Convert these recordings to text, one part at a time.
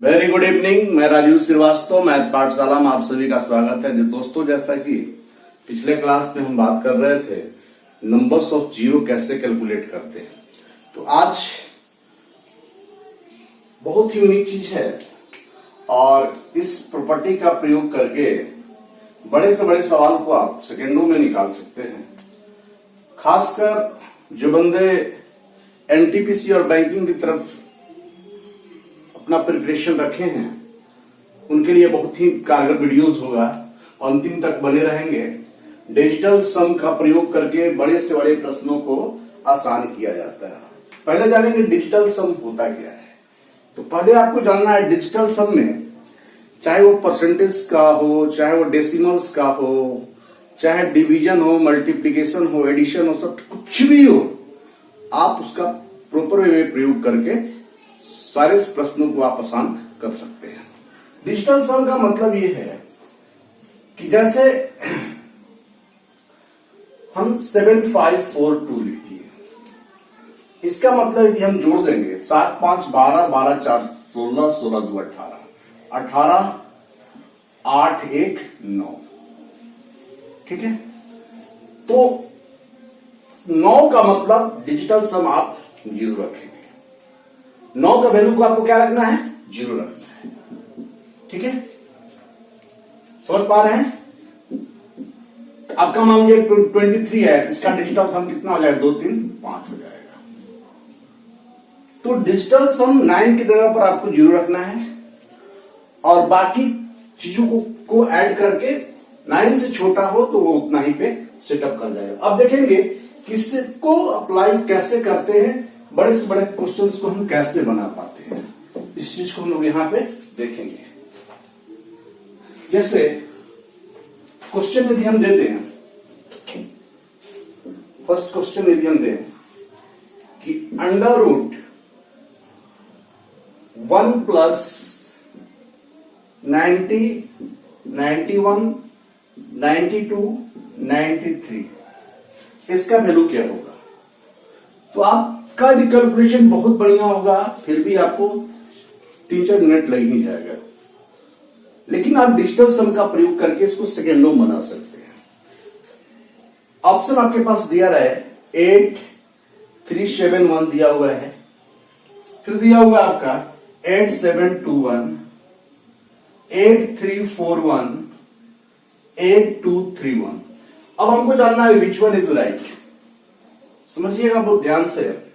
Very good evening. मैं Rajiv Srivastava, math पाठशाला में आप सभी का स्वागत है। दोस्तों, जैसा कि पिछले क्लास में हम बात कर रहे थे नंबर्स ऑफ जीरो कैसे कैलकुलेट करते हैं, तो आज बहुत ही यूनिक चीज है और इस प्रॉपर्टी का प्रयोग करके बड़े से बड़े सवाल को आप सेकेंडों में निकाल सकते हैं। खासकर जो बंदे एनटीपीसी और बैंकिंग की तरफ अपना प्रिपरेशन रखे हैं उनके लिए बहुत ही कारगर वीडियोस होगा, अंतिम तक बने रहेंगे। डिजिटल सम का प्रयोग करके बड़े से बड़े प्रश्नों को आसान किया जाता है। पहले जानेंगे डिजिटल सम होता क्या है। तो पहले आपको जानना है डिजिटल सम में, चाहे वो परसेंटेज का हो, चाहे वो डेसिमल्स का हो, चाहे डिवीजन हो, मल्टीप्लीकेशन हो, एडिशन हो, सब कुछ भी हो, आप उसका प्रॉपर वे में प्रयोग करके सारे प्रश्नों को आप आसान कर सकते हैं। डिजिटल सम का मतलब ये है कि जैसे हम 7542 लिखिए, इसका मतलब यदि हम जोड़ देंगे 7 5 12 12 4 16 16 2 18 18 8 1 9, ठीक है। तो 9 का मतलब डिजिटल सम आप जीरो रखेंगे। 9 का वैल्यू को आपको क्या रखना है? जीरो रखना है, ठीक है। समझ पा रहे हैं? आपका मान लीजिए 23 है, इसका डिजिटल सम कितना हो जाएगा? 2 3 5 हो जाएगा। तो डिजिटल सम 9 की जगह पर आपको जीरो रखना है और बाकी चीजों को ऐड करके 9 से छोटा हो तो वो उतना ही पे सेटअप कर जाएगा। अब देखेंगे कि इसको अप्लाई कैसे करते हैं, बड़े से बड़े क्वेश्चंस को हम कैसे बना पाते हैं, इस चीज को हम लोग यहां पे देखेंगे। जैसे क्वेश्चन यदि हम देते हैं, फर्स्ट क्वेश्चन यदि हम दें कि अंडर रूट 1 प्लस 90 91 92 93 इसका वैल्यू क्या होगा, तो आपका कैलकुलेशन बहुत बढ़िया होगा, फिर भी आपको 3-4 मिनट लग ही जाएगा। लेकिन आप डिजिटल सम का प्रयोग करके इसको सेकेंडों में बना सकते हैं। ऑप्शन आपके पास दिया रहा है 8371 दिया हुआ है, फिर दिया हुआ आपका 8721 8341 8231। अब हमको जानना है विच वन इज राइट। समझिएगा बहुत ध्यान से,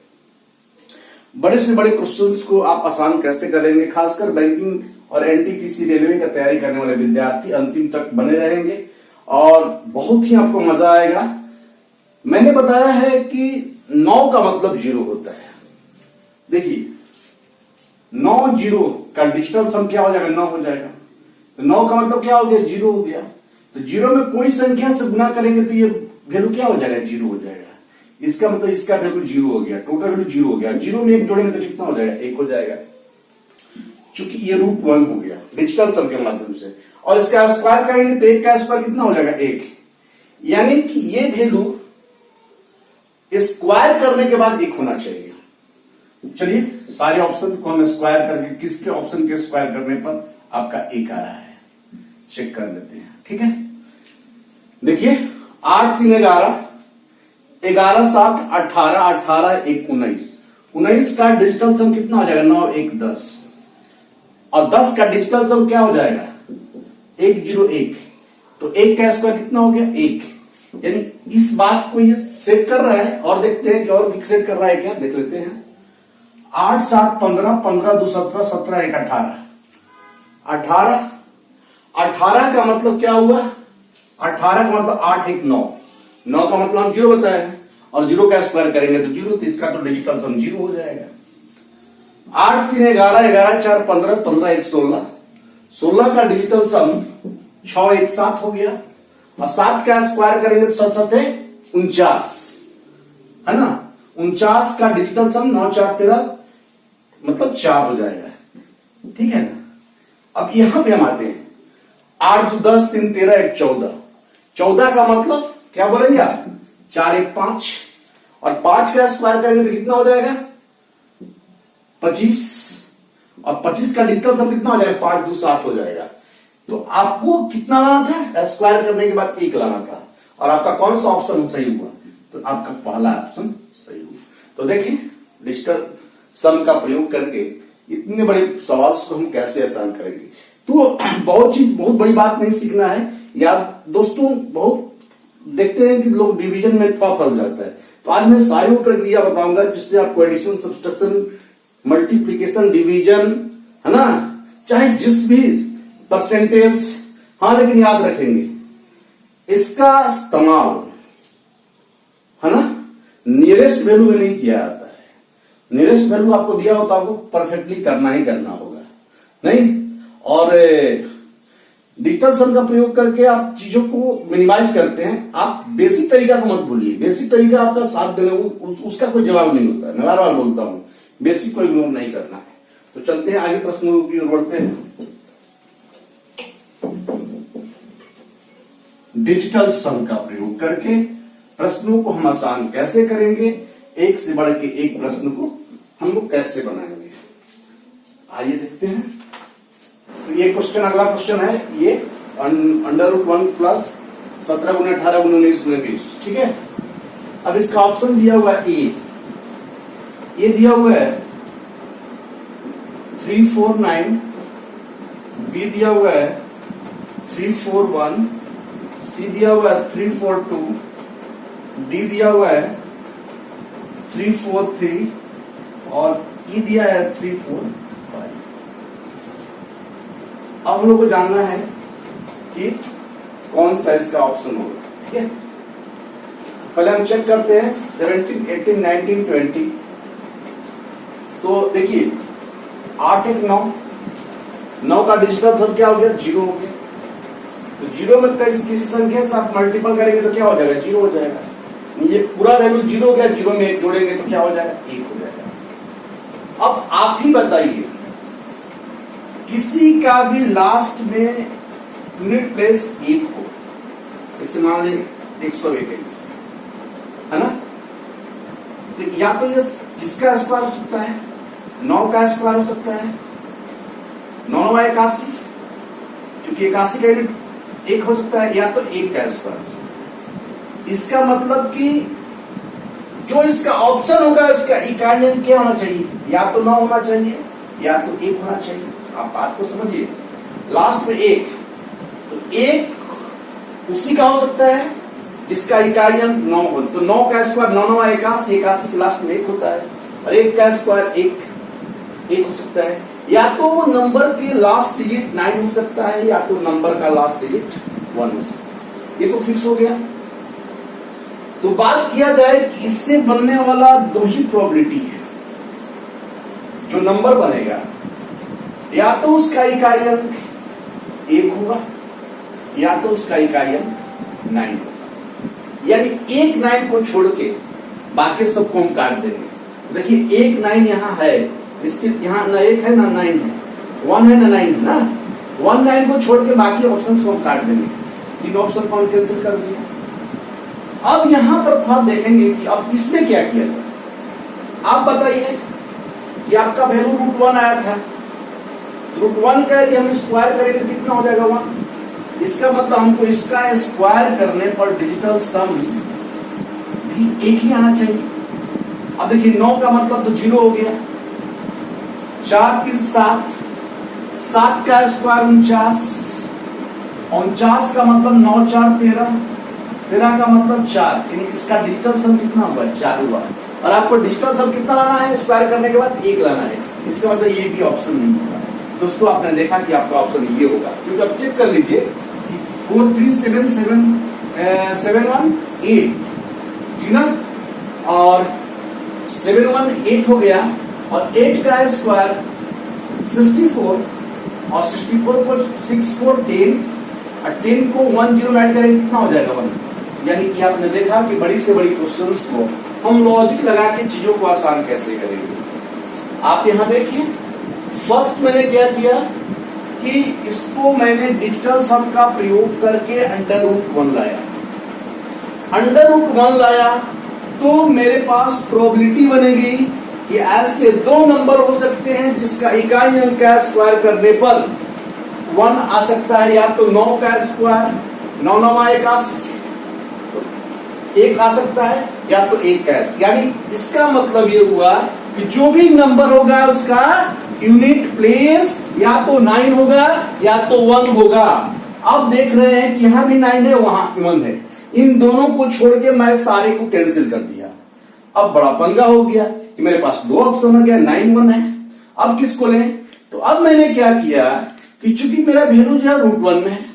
बड़े से बड़े क्वेश्चंस को आप आसान कैसे करेंगे। खासकर बैंकिंग और एनटीपीसी रेलवे का तैयारी करने वाले विद्यार्थी अंतिम तक बने रहेंगे और बहुत ही आपको मजा आएगा। मैंने बताया है कि 9 का मतलब जीरो होता है। देखिए 9 जीरो का डिजिटल सम क्या हो जाएगा? 9 हो जाएगा। तो 9 का मतलब क्या हो गया? जीरो हो गया। तो जीरो में कोई संख्या से गुना करेंगे तो ये वैल्यू क्या हो जाएगा? जीरो हो जाएगा। इसका मतलब इसका वैल्यू जीरो हो गया, टोटल वैल्यू जीरो हो गया। जीरो में एक जोड़ेंगे तो कितना हो जाएगा? 1 हो जाएगा, चूंकि ये रूट 1 हो गया डिजिटल सम के माध्यम से। और इसका स्क्वायर करेंगे तो 1 का स्क्वायर कितना हो जाएगा? 1। यानी कि ये वैल्यू स्क्वायर करने के बाद 1 होना चाहिए। चलिए सारे ऑप्शन को हम स्क्वायर करके, किसके ऑप्शन के स्क्वायर करने पर आपका 1 आ रहा है चेक कर लेते हैं, ठीक है। देखिए 8 3 11 11 7 18 18 1 19 19 का डिजिटल सम कितना हो जाएगा? 9 1 10 और 10 का डिजिटल सम क्या हो जाएगा? 1 0 1। तो 1 का स्क्वायर कितना हो गया? 1। यानी इस बात को ये सेट कर रहा है। और देखते हैं कि और भी सेट कर रहा है क्या, देख लेते हैं। 8 7 15 15 2 17 17 1 18 18 18 का मतलब क्या हुआ? 18 का मतलब 8 1 9 9 का मतलब हम जीरो बताए हैं और जीरो का स्क्वायर करेंगे तो जीरो, तो इसका तो डिजिटल सम जीरो हो जाएगा। 8 3 11 11 4 15 15 1 16 16 का डिजिटल सम 6 1 7 हो गया और 7 का स्क्वायर करेंगे तो 7 7 49 है ना। 49 का डिजिटल सम 9 4 13 मतलब 4 हो जाएगा, ठीक है ना। अब यहां पे हम आते हैं 8 2 10 3 13 1 14 14 का मतलब क्या बोलेंगे आप? 4 1 5 और 5 का स्क्वायर करेंगे तो कितना हो जाएगा? 25 और 25 का डिजिटल सम कितना हो जाएगा, 5 2 7 हो जाएगा। तो आपको कितना लाना था, स्क्वायर करने के बाद 1 लाना था, और आपका कौन सा ऑप्शन सही हुआ, तो आपका पहला ऑप्शन सही हुआ। तो देखिए डिजिटल सम का प्रयोग करके इतने बड़े सवाल को हम कैसे आसान करेंगे। तो बहुत बड़ी बात नहीं सीखना है यार दोस्तों। बहुत देखते हैं कि लोग डिवीजन में फंस जाता है। तो आज मैं सारी प्रक्रिया बताऊंगा जिससे आपको एडिशन, सब्सट्रैक्शन, मल्टीप्लीकेशन, डिवीजन, है ना, चाहे जिस भी परसेंटेज, हाँ लेकिन याद रखेंगे इसका इस्तेमाल, है ना, नियरेस्ट वैल्यू में नहीं किया जाता है। नियरेस्ट वैल्यू आपको दिया हो तो आपको परफेक्टली करना ही करना होगा, नहीं। और डिजिटल सम का प्रयोग करके आप चीजों को मिनिमाइज करते हैं। आप बेसिक तरीका को मत भूलिए। बेसिक तरीका आपका साथ देने उसका कोई जवाब नहीं होता है। मैं बार बार बोलता हूं बेसिक को इग्नोर नहीं करना है। तो चलते हैं आगे, प्रश्नों की ओर बढ़ते हैं। डिजिटल सम का प्रयोग करके प्रश्नों को हम आसान कैसे करेंगे, एक से बढ़ के एक प्रश्न को हम लोग कैसे बनाएंगे, आइए देखते हैं। तो ये क्वेश्चन, अगला क्वेश्चन है ये √1 प्लस 17 × 18 × 19 × 20, ठीक है। अब इसका ऑप्शन दिया हुआ है ये दिया हुआ है 349, बी दिया हुआ है 341, सी दिया हुआ है 342, डी दिया हुआ है 343 और ई दिया है 345। अब हम लोग को जानना है कि कौन सा इसका ऑप्शन होगा, ठीक है। पहले हम चेक करते हैं 17, 18, 19, 20। तो देखिए 8 1 9, 9 का डिजिटल सम क्या हो गया, 0 हो गया। तो 0 में किसी संख्या से आप मल्टीपल करेंगे तो क्या हो जाएगा, 0 हो जाएगा। ये पूरा वैल्यू 0 हो गया, 0 में 1 जोड़ेंगे तो क्या हो जाएगा, 1 हो जाएगा। अब आप ही बताइए किसी का भी लास्ट में यूनिट प्लेस 1 हो, इससे मान लेंगे 121, है ना। तो या तो ये किसका स्क्वायर हो सकता है, 9 का स्क्वायर हो सकता है, 9 9 81, क्योंकि 81 का यूनिट 1 हो सकता है, या तो 1 का स्क्वायर हो सकता है। इसका मतलब कि जो इसका ऑप्शन होगा इसका इकाई अंक क्या होना चाहिए, या तो 9 होना चाहिए या तो 1 होना चाहिए। आप बात को समझिए, लास्ट में 1, तो 1 उसी का हो सकता है जिसका इकाई अंक 9 हो। तो 9 का स्क्वायर 9 9 81, 81 के लास्ट में 1 होता है, और 1 का स्क्वायर 1 हो सकता है। या तो नंबर के लास्ट डिजिट 9 हो सकता है, या तो नंबर का लास्ट डिजिट 1 हो सकता है। ये तो फिक्स हो गया। तो बात किया जाए कि इससे बनने वाला 2 ही प्रोबेबिलिटी है। जो नंबर बनेगा या तो उसका इकाई अंक 1 होगा, या तो उसका इकाई अंक 9 होगा। यानी 1 9 को छोड़ के बाकी सबको हम काट देंगे। देखिए 1 9 यहाँ है, इसके यहाँ ना 1 है ना 9 है, 1 है ना 9 है ना। 1 9 को छोड़ के बाकी ऑप्शन को हम काट देंगे। 3 ऑप्शन को हम कैंसिल कर दिए। अब यहां पर थोड़ा देखेंगे कि अब इसमें क्या किया जाए। आप बताइए कि आपका वैल्यू √1 आया था, √1 का यदि हम स्क्वायर करेंगे तो कितना हो जाएगा 1। इसका मतलब हमको इसका स्क्वायर करने पर डिजिटल सम भी 1 ही आना चाहिए। अब देखिए 9 का मतलब तो 0 हो गया, 4 3 7, 7 का स्क्वायर 49, 49 का मतलब 9 4 13, 13 का मतलब 4, यानी इसका डिजिटल सम कितना हुआ, 4 हुआ। और आपको डिजिटल सम कितना लाना है, स्क्वायर करने के बाद 1 लाना है। इसका मतलब ये भी ऑप्शन नहीं होगा। दोस्तों आपने देखा कि आपका ऑप्शन ये होगा, क्योंकि आप चेक कर लीजिए 4 3 7 7 7 1 8, ठीक ना। और 7 1 8 हो गया, और 8 का स्क्वायर 64, और 64 पर 6 4 10, और 10 को 1 0 ऐड करेंगे कितना हो जाएगा 1। यानी कि आपने देखा कि बड़ी से बड़ी क्वेश्चंस को हम लॉजिक लगा के चीजों को आसान कैसे करेंगे। आप यहां देखिए, फर्स्ट मैंने क्या किया कि इसको मैंने डिजिटल सम का प्रयोग करके √1 लाया। √1 लाया तो मेरे पास प्रोबेबिलिटी बनेगी कि ऐसे दो नंबर हो सकते हैं जिसका इकाई अंक का स्क्वायर करने पर 1 आ सकता है, या तो 9 का स्क्वायर, 9 9 1 आ सकता है, या तो 1 का स्क्वायर। यानी इसका मतलब ये हुआ कि जो भी नंबर होगा उसका यूनिट प्लेस या तो 9 होगा या तो 1 होगा। अब देख रहे हैं कि यहां भी 9 है, वहां 1 है, इन दोनों को छोड़ के मैं सारे को कैंसिल कर दिया। अब बड़ा पंगा हो गया कि मेरे पास दो ऑप्शन हो गया, 9 1 है। अब किसको लें? तो अब मैंने क्या किया कि चूंकि मेरा वैल्यू जो है √1 में है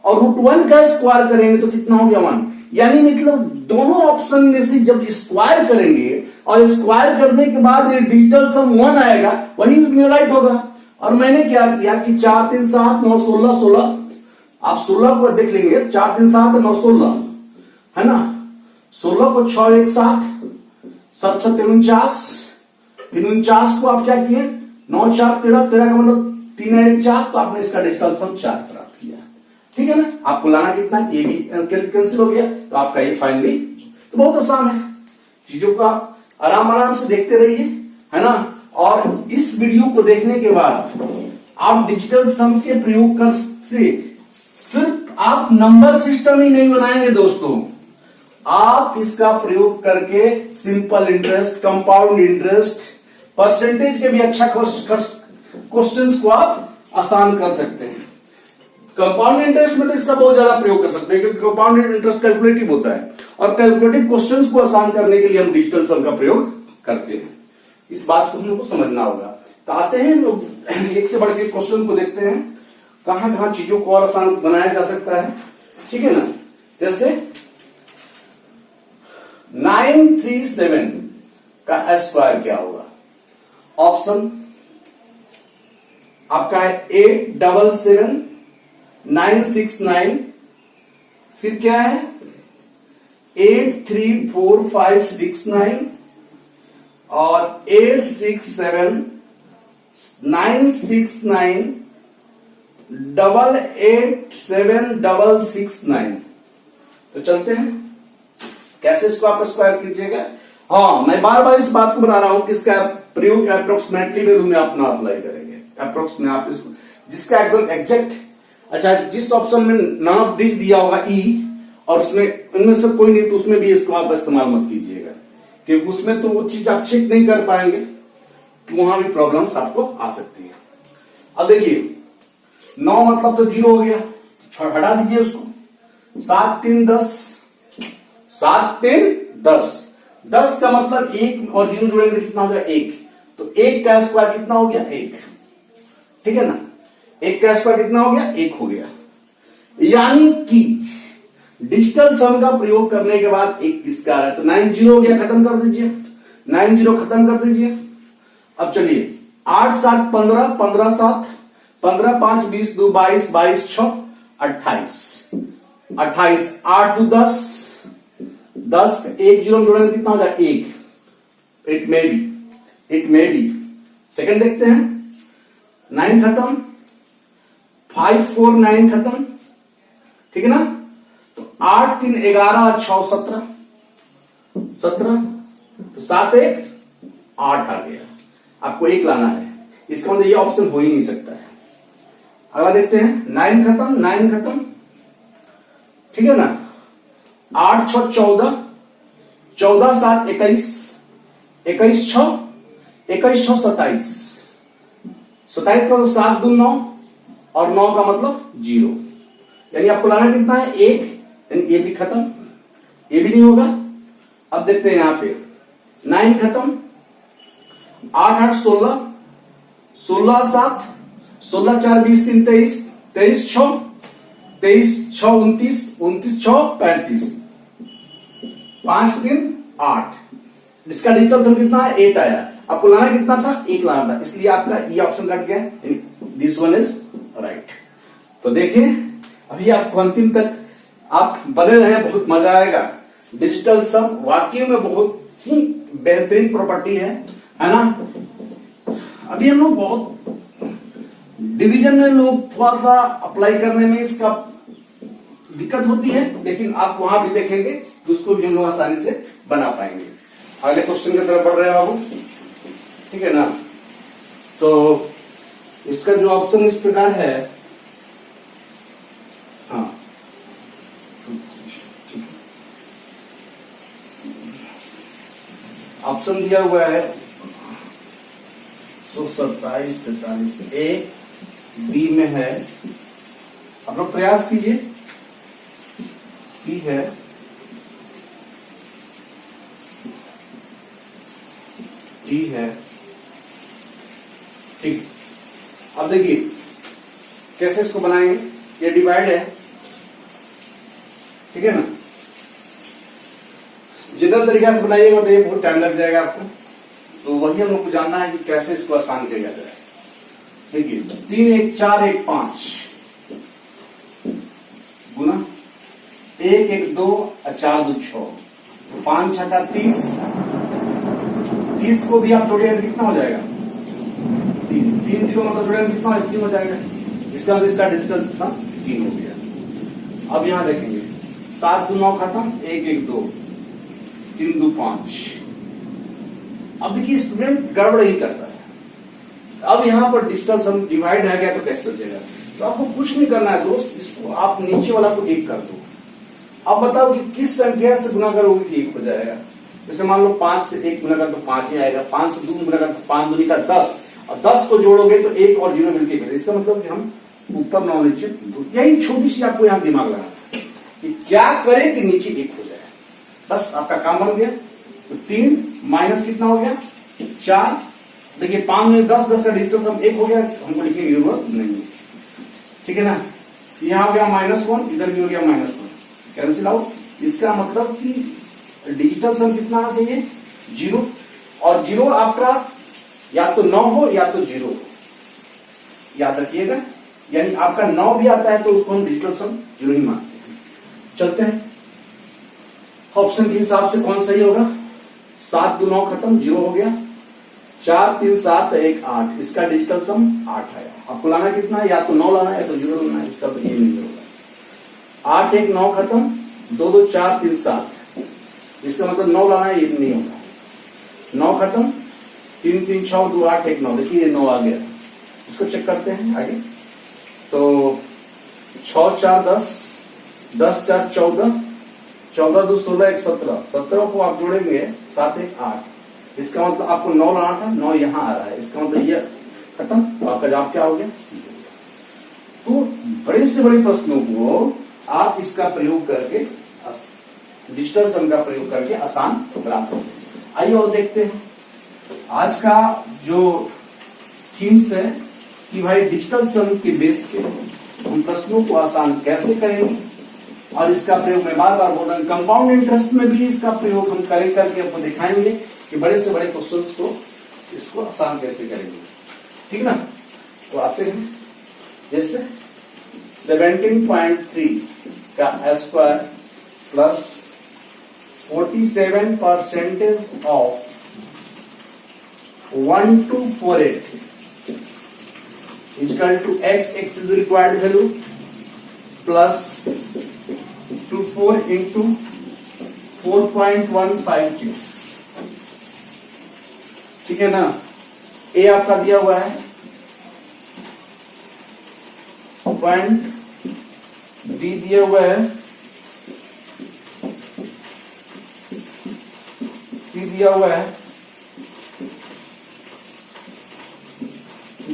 और √1 का स्क्वायर करेंगे तो कितना हो गया 1। यानी मतलब दोनों ऑप्शन में से जब स्क्वायर करेंगे और स्क्वायर करने के बाद ये डिजिटल सम 1 आएगा, वही मेरा राइट होगा। और मैंने क्या किया कि 4 3 7 9 16 16, आप 16 को देख लेंगे, 4 3 7 9 16 है ना, 16 को 6 1 7 7 7 49, 49 को आप क्या किए 9 4 13, 13 का मतलब 3 1 4, तो आपने इसका डिजिटल सम 4 प्राप्त किया। ठीक है ना, आपको लाना कितना, ये भी कैंसिल हो गया, तो आपका ये फाइनली, तो बहुत आसान है। चीजों को आप आराम आराम से देखते रहिए, है ना। और इस वीडियो को देखने के बाद आप डिजिटल सम के प्रयोग कर से सिर्फ आप नंबर सिस्टम ही नहीं बनाएंगे दोस्तों, आप इसका प्रयोग करके simple interest, compound interest, percentage के भी अच्छा क्वेश्चंस को आप आसान कर सकते हैं। कंपाउंड इंटरेस्ट में तो इसका बहुत ज्यादा प्रयोग कर सकते हैं, क्योंकि कंपाउंड इंटरेस्ट कैलकुलेटिव होता है और कैलकुलेटिव क्वेश्चंस को आसान करने के लिए हम डिजिटल सम का प्रयोग करते हैं। इस बात को हम लोग को समझना होगा। तो आते हैं लोग एक से बढ़ के क्वेश्चन को देखते हैं, कहां कहां चीजों को और आसान बनाया जा सकता है। ठीक है ना, जैसे 937 का स्क्वायर क्या होगा? ऑप्शन आपका है 877 969, फिर क्या है 834569 और 867 969 887 तो चलते हैं कैसे इसको आप स्क्वायर कीजिएगा। हाँ, मैं बार बार इस बात को बना रहा हूं कि इसका प्रयोग अप्रोक्सीमेटली वैल्यू में अपना अप्लाई करेंगे। अप्रोक्स में आप इसको जिसका एकदम एग्जैक्ट, अच्छा जिस ऑप्शन में नाम दिया होगा ई और उसमें इनमें से कोई नहीं, तो उसमें भी इसको आप इस्तेमाल मत कीजिएगा, क्योंकि उसमें तो वो चीज आप चेक नहीं कर पाएंगे, तो वहां भी प्रॉब्लम्स आपको आ सकती है। अब देखिए 9 मतलब तो 0 हो गया, हटा दीजिए उसको। 7 3 10, 7 3 10, 10 का मतलब 1 और 0 जोड़ेंगे कितना हो गया 1, तो 1 का स्क्वायर कितना हो गया 1। ठीक है ना, 1 का स्क्वायर कितना हो गया 1 हो गया। यानी कि डिजिटल सम का प्रयोग करने के बाद 1 किसका आ रहा है, तो 9 0 हो गया, खत्म कर दीजिए, 9 0 खत्म कर दीजिए। अब चलिए 8 7 15, 15 7 15 5 20 2 22 22 6 28 28, 8 2 10 10, 1 0 जोड़ेंगे कितना हो गया 1। इट मे बी सेकंड देखते हैं, 9 खत्म, 5 4 9 खत्म। ठीक है ना, तो 8 3 11 6 17 17, तो 7 1 8 आ गया। आपको 1 लाना है, इसका मतलब ये ऑप्शन हो ही नहीं सकता है। अगला देखते हैं, 9 खत्म 9 खत्म। ठीक है ना, 8 6 14, 14 7 21, 21 6 21 6 27, 27 का मतलब 7 2 9 और 9 का मतलब 0। यानी आपको लाना कितना है 1, यानी ये भी खत्म, ये भी नहीं होगा। अब देखते हैं यहां पे 9 खत्म, 8 8 16, 16 7, 16 4 20 3 23, 23 6 23 6 29, 29 6 35, 5 3 8। इसका डिजिटल सम कितना है 8 आया। आपको लाना कितना था 1 लाना था, इसलिए आपका ये ऑप्शन कट गया, दिस वन इज राइट। तो देखिए अभी आपको अंतिम तक आप बने रहे, बहुत मजा आएगा। डिजिटल सम वाकई में बहुत ही बेहतरीन प्रॉपर्टी है ना। अभी हम लोग बहुत डिवीजन में लोग थोड़ा सा अप्लाई करने में इसका दिक्कत होती है, लेकिन आप वहां भी देखेंगे तो उसको भी हम लोग आसानी से बना पाएंगे। अगले क्वेश्चन की तरफ बढ़ रहे हैं बाबू। ठीक है ना। तो इसका जो ऑप्शन इस प्रकार है, हाँ ऑप्शन दिया हुआ है 127, 43 ए, बी में है, आप लोग प्रयास कीजिए, सी है, डी है, ठीक। अब देखिए कैसे इसको बनाएंगे, ये डिवाइड है, ठीक है ना। जितना तरीका से बनाइएगा तो ये बहुत टाइम लग जाएगा आपको, तो वही हम लोग को जानना है कि कैसे इसको आसान किया जाए। देखिए 3 1 4 1 5 गुना 1 1 2 4 2 6, 5 6 30, 30 को भी आप जोड़िएगा कितना हो जाएगा, 3 0 मतलब जोड़ेंगे कितना 3 हो जाएगा। इसका मतलब इसका डिजिटल सम 3 हो गया। अब यहां देखेंगे 7 2 9 खत्म, 1 1 2, 3 2 5। अब देखिए स्टूडेंट गड़बड़ ही करता है। अब यहां पर डिजिटल सम डिवाइड है गया तो कैसे चलेगा, तो आपको कुछ नहीं करना है दोस्त, इसको आप नीचे वाला को 1 कर दो। अब बताओ कि किस संख्या से गुना करोगे कि 1 हो जाएगा। जैसे मान लो 5 से 1 गुना कर तो 5 ही आएगा, 5 से 2 गुना कर तो 5 दूनी का 10, और 10 को जोड़ोगे तो 1 और 0 मिलके मिले। इसका मतलब कि हम ऊपर 9 नीचे 2, यही छोटी सी आपको यहां दिमाग लगाना है कि क्या करें कि नीचे 1 हो जाए, बस आपका काम बन गया। तो 3 माइनस कितना हो गया 4, देखिए 5 में 10, 10 का डिजिटल सम 1 हो गया, हमको लिखने की जरूरत नहीं है, ठीक है ना। यहां हो गया -1, इधर भी हो गया -1, कैंसिल आउट। इसका मतलब कि डिजिटल सम कितना आना चाहिए 0, और 0 आपका या तो 9 हो या तो 0 हो, याद रखिएगा। यानी आपका 9 भी आता है तो उसको हम डिजिटल सम 0 ही मानते हैं। चलते हैं ऑप्शन के हिसाब से कौन सही होगा। 7 2 9 खत्म, 0 हो गया, 4 3 7 1 8, इसका डिजिटल सम 8 है। आपको लाना कितना है, या तो 9 लाना है या तो 0 लाना है, इसका तो ये नहीं होगा। 8 1 9 खत्म, 2 2 4 3 7, इसका मतलब 9 लाना है, ये नहीं होगा। 9 खत्म, 3 3 6 2 8 1 9, देखिए ये 9 आ गया। इसको चेक करते हैं आगे। तो 6 4 10, 10 4 14, 14 2 16 1 17, 17 को आप जोड़ेंगे 7 1 8, इसका मतलब आपको 9 लाना था, 9 यहां आ रहा है, इसका मतलब ये खत्म। तो आपका जवाब क्या हो गया, सी हो गया। तो बड़े से बड़े प्रश्नों को आप इसका प्रयोग करके, डिजिटल सम का प्रयोग करके आसान बना सकते हैं। आइए और देखते हैं आज का जो थीम्स है कि भाई डिजिटल सम के बेस पे हम प्रश्नों को आसान कैसे करेंगे, और इसका प्रयोग मैं बार बार बोल रहा हूं, कंपाउंड इंटरेस्ट में भी इसका प्रयोग हम करें करके आपको दिखाएंगे कि बड़े से बड़े क्वेश्चंस को इसको आसान कैसे करेंगे, ठीक ना। तो आते हैं जैसे 17.3 का square plus 47% of 1248 equal to x is required value plus 24 into 4.156, ठीक है ना। ए आपका दिया हुआ है पॉइंट, बी दिया हुआ है, सी दिया हुआ है,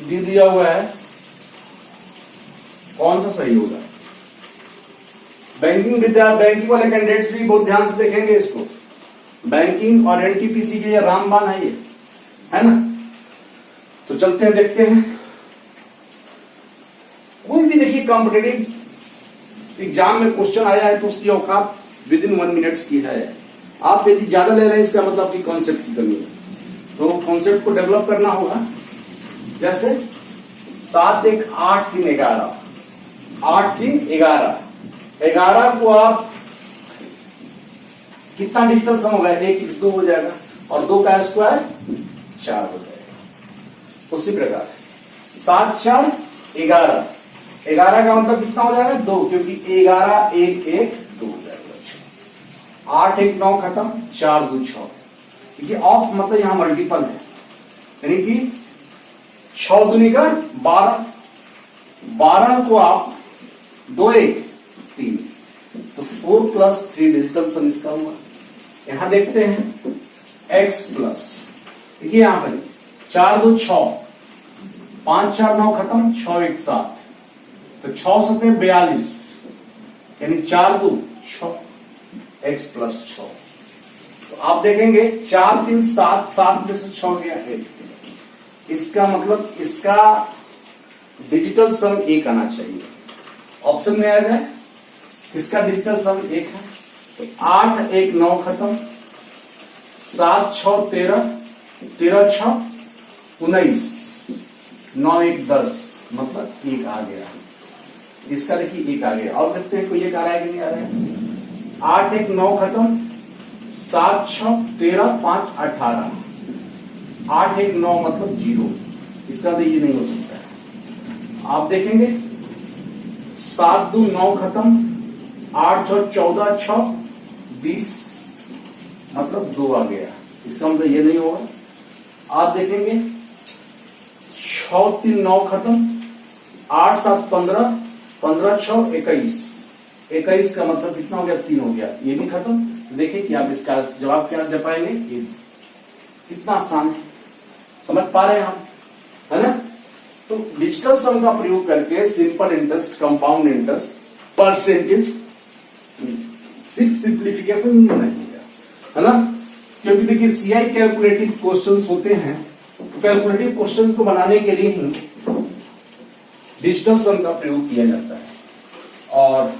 डी दिया हुआ है। कौन सा सही होगा। बैंकिंग बैंकिंग वाले कैंडिडेट्स भी बहुत ध्यान से देखेंगे इसको। बैंकिंग और एनटीपीसी के लिए रामबाण है ये, है ना। तो चलते हैं देखते हैं। कोई भी देखिए कॉम्पिटेटिव एग्जाम में क्वेश्चन आया है तो उसकी औकात विदिन 1 मिनट्स की है। आप यदि ज्यादा ले रहे हैं इसका मतलब कि कॉन्सेप्ट की कमी है, तो कॉन्सेप्ट को डेवलप करना होगा। जैसे 7 1 8 3 11, 8 3 11, 11 को आप कितना डिजिटल सम होगा, 1 1 2 हो जाएगा, और 2 का स्क्वायर 4 हो जाएगा। उसी प्रकार 7 4 11, 11 का मतलब कितना हो जाएगा 2, क्योंकि 11 1 1 2 हो जाएगा। 8 1 9 खत्म, 4 2 6, क्योंकि ऑफ मतलब यहां मल्टीपल है, यानी कि 6 दूनी का 12, 12 को आप 2 1 3, तो 4 + 3 डिजिटल सम इसका हुआ। यहां देखते हैं x प्लस, देखिए यहां पर 4 2 6, 5 4 9 खत्म, 6 1 7, तो 6 7 42, यानी 4 2 6, x + 6। तो आप देखेंगे 4 3 7, 7 में से 6 गया 1, इसका मतलब इसका डिजिटल सम 1 आना चाहिए। ऑप्शन में आएगा इसका डिजिटल सम 1 है, तो 8 1 9 खत्म, 7 6 13, 13 6 19, 9 1 10, मतलब 1 आ गया। इसका देखिए 1 आ गया। और देखते हैं कोई 1 आ रहा है कि नहीं आ रहा है। 8 1 9 खत्म, 7 6 13 5 18, 8 1 9 मतलब 0, इसका तो ये नहीं हो सकता है। आप देखेंगे 7 2 9 खत्म, 8 6 14 6 20, मतलब 2 आ गया, इसका मतलब ये नहीं होगा। आप देखेंगे 6 3 9 खत्म, 8 7 15, 15 6 21, 21 का मतलब कितना हो गया 3 हो गया, ये भी खत्म। देखिए कि आप इसका जवाब क्या दे पाएंगे, ये कितना आसान है, समझ पा रहे हैं हम, है ना। तो डिजिटल सम का प्रयोग करके simple interest, compound interest, percentage, सिर्फ सिंप्लीफिकेशन नहीं है ना। क्योंकि देखिए सीआई कैलकुलेटिव क्वेश्चंस होते हैं, तो कैलकुलेटिव क्वेश्चंस को बनाने के लिए ही डिजिटल सम का प्रयोग किया जाता है। और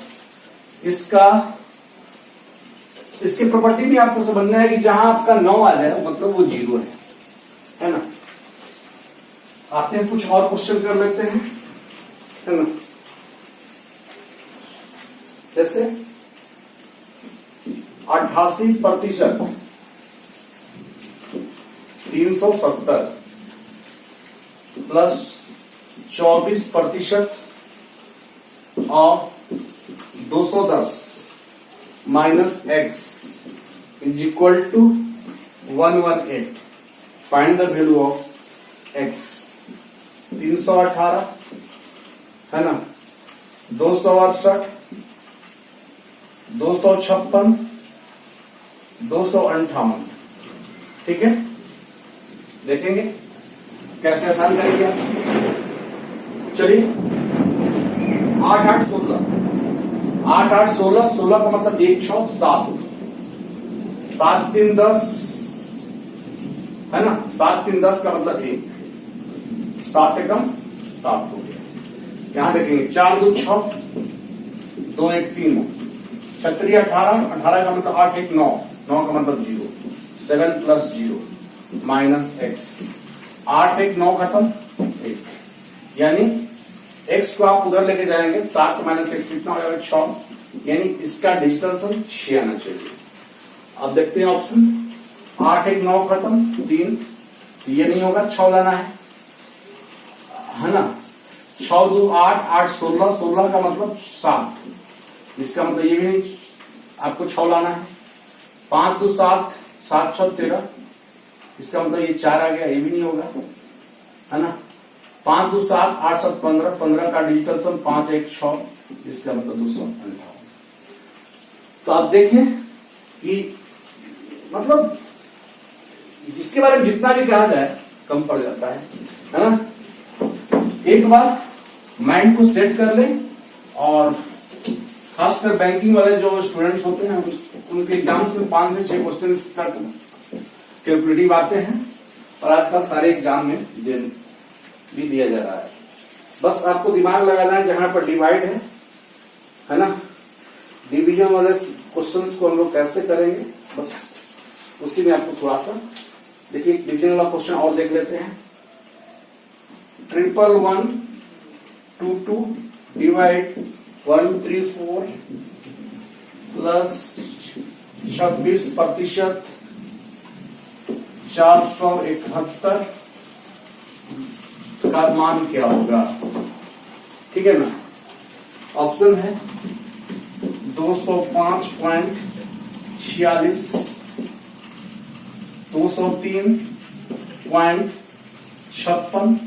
इसकी प्रॉपर्टी भी आपको समझना है कि जहां आपका 9 आ जाए मतलब वो 0 है ना। आते हैं कुछ और क्वेश्चन कर लेते हैं, है ना। जैसे 88% 370 plus 24% of 210 minus x is equal to 118। Find the value of x। 318 है ना, 268, 256, 258, ठीक है। देखेंगे कैसे आसान करेंगे आप। चलिए 8 8 16, 8 8 16, 16 का मतलब 1 6 7, 7 3 10 है ना, 7 3 10 का मतलब 1, 7 एकम 7 हो गया। यहां देखेंगे 4 2 6, 2 1 3, 6 3 18, 18 का मतलब 8 1 9, 9 का मतलब 0, 7 + 0 माइनस x। 8 1 9 खत्म 1, यानी x को आप उधर लेके जाएंगे, 7 माइनस x कितना हो जाएगा 6, यानी इसका डिजिटल सम 6 आना चाहिए। अब देखते हैं ऑप्शन। 8 1 9 खत्म 3, ये नहीं होगा, 6 लाना है ना। 6 2 8, 8 16, 16 का मतलब 7, इसका मतलब ये भी नहीं, आपको 6 लाना है। 5 2 7, 7 6 13, इसका मतलब ये 4 आ गया, ये भी नहीं होगा, है ना। 5 2 7, 8 7 15, 15 का डिजिटल सम 5 1 6, इसका मतलब 258। तो आप देखें कि मतलब जिसके बारे में जितना भी कहा जाए कम पड़ जाता है ना। एक बार माइंड को सेट कर ले, और खासकर बैंकिंग वाले जो स्टूडेंट्स होते हैं उनके एग्जाम्स में 5 से 6 क्वेश्चन कैलकुलेटिव आते हैं, और आजकल सारे एग्जाम में भी दिया जा रहा है। बस आपको दिमाग लगाना है जहां पर डिवाइड है ना। डिवीजन वाले क्वेश्चंस को हम लोग कैसे करेंगे, बस उसी में आपको थोड़ा सा देखिए डिवीजन वाला क्वेश्चन और देख लेते हैं। 1 1 1 2 2 डिवाइड 134 प्लस 26% 471 का मान क्या होगा, ठीक है ना। ऑप्शन है 205.46, 203.46, 56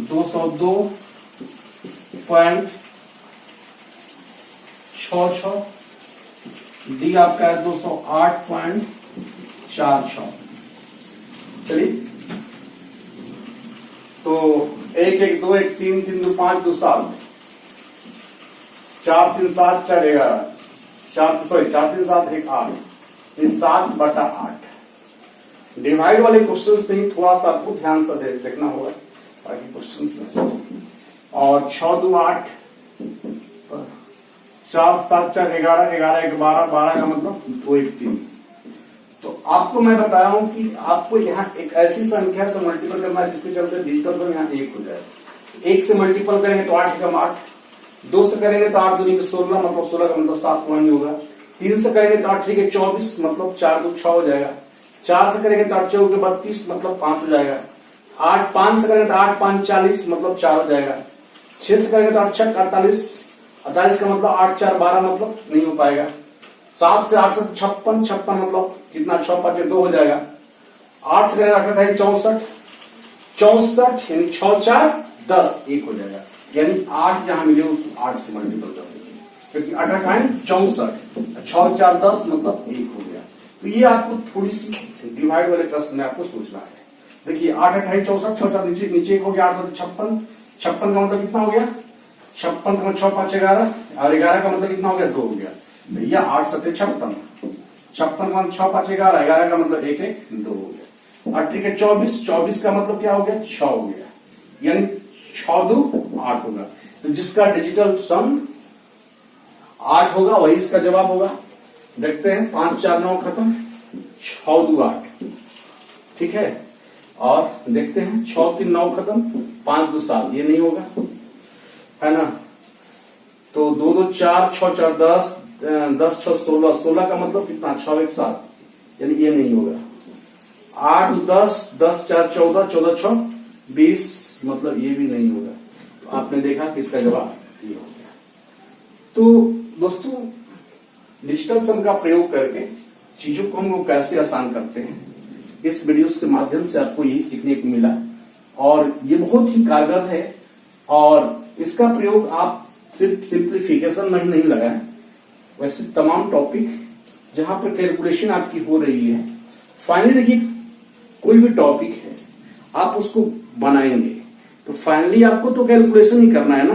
202.66। डी आपका है 208.46। चलिए, तो 1 1 2 1 3 3 2 5 2 7 4 3 7 4 11 4 3 7 1 8 7/8। डिवाइड वाले क्वेश्चन पे ही थोड़ा सा आपको ध्यान से देखना होगा, बाकी क्वेश्चन और 6 2 8 4 7 4 11 11 1 12 12 का मतलब 2 1 3। तो आपको मैं बताया हूं कि आपको यहाँ एक ऐसी संख्या से मल्टीपल करना है जिसके चलते डिजिटल तो यहाँ 1 हो जाए। 1 से मल्टीपल करेंगे तो 8 एकम 8, 2 से करेंगे तो 8 दूनी 16 मतलब 16 का मतलब 7 वही होगा। 3 से करेंगे तो 8 3 24 मतलब 4 2 6 हो जाएगा। 4 से करेंगे तो 8 4 32 मतलब 5 हो जाएगा। 8 5 से करेंगे तो 8 5 40 मतलब 4 हो जाएगा। 6 से करेंगे तो 8 6 48 48 का मतलब 8 4 12 मतलब नहीं हो पाएगा। 7 से 8 से 56 56 मतलब कितना 6 5 2 हो जाएगा। 8 से करेंगे 8 64 64 यानी 6 4 10 1 हो जाएगा। यानी 8 जहां मिले उसको 8 से मल्टीपल कर देंगे, क्योंकि 8 8 64 6 4 10 मतलब 1 हो गया। तो ये आपको थोड़ी सी डिवाइड वाले प्रश्न में आपको सोचना है। देखिए 8 8 64 6 4 नीचे 1 हो गया। 8 7 56 56 का मतलब कितना हो गया 56 का मतलब 6 5 11 और 11 का मतलब कितना हो गया 2 हो गया भैया। 8 7 56 56 का मतलब 6 5 11 11 का मतलब 1 1 2 हो गया। 8 3 24 24 का मतलब क्या हो गया 6 हो गया, यानी 6 2 8 होगा। तो जिसका डिजिटल सम 8 होगा वही इसका जवाब होगा। देखते हैं 5 4 9 खत्म, 6 2 8 ठीक है। और देखते हैं 6 3 9 खत्म, 5 2 7 ये नहीं होगा है ना। तो 2 2 4 6 4 10 10 6 16 16 का मतलब कितना 6 1 7 यानी ये नहीं होगा। 8 10 10 4 14 14 6 20 मतलब ये भी नहीं होगा। तो आपने देखा कि इसका जवाब ये हो गया। तो दोस्तों डिजिटल सम का प्रयोग करके चीजों को हम लोग कैसे आसान करते हैं, इस वीडियोस के माध्यम से आपको यही सीखने को मिला और ये बहुत ही कारगर है। और इसका प्रयोग आप सिर्फ सिंप्लीफिकेशन में ही नहीं लगाएं, वैसे तमाम टॉपिक जहां पर कैलकुलेशन आपकी हो रही है। फाइनली देखिए कोई भी टॉपिक है आप उसको बनाएंगे तो फाइनली आपको तो कैलकुलेशन ही करना है ना।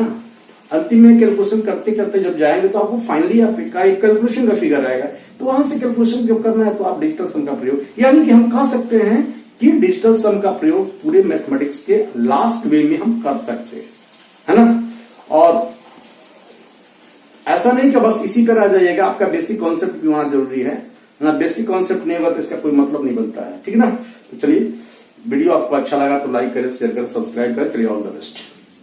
अंतिम में कैलकुलेशन करते करते जब जाएंगे तो आपको फाइनली आपका एक कैलकुलेशन का फिगर आएगा, तो वहां से कैलकुलेशन जब करना है तो आप डिजिटल सम का प्रयोग, यानी कि हम कह सकते हैं कि डिजिटल सम का प्रयोग पूरे मैथमेटिक्स के लास्ट वे में हम कर सकते हैं, है ना। और ऐसा नहीं कि बस इसी पर आ जाइएगा, आपका बेसिक कॉन्सेप्ट भी होना जरूरी है ना। बेसिक कॉन्सेप्ट नहीं होगा तो इसका कोई मतलब नहीं बनता है, ठीक है ना। तो चलिए वीडियो आपको अच्छा लगा तो लाइक करें, शेयर करें, सब्सक्राइब करें। चलिए ऑल द बेस्ट।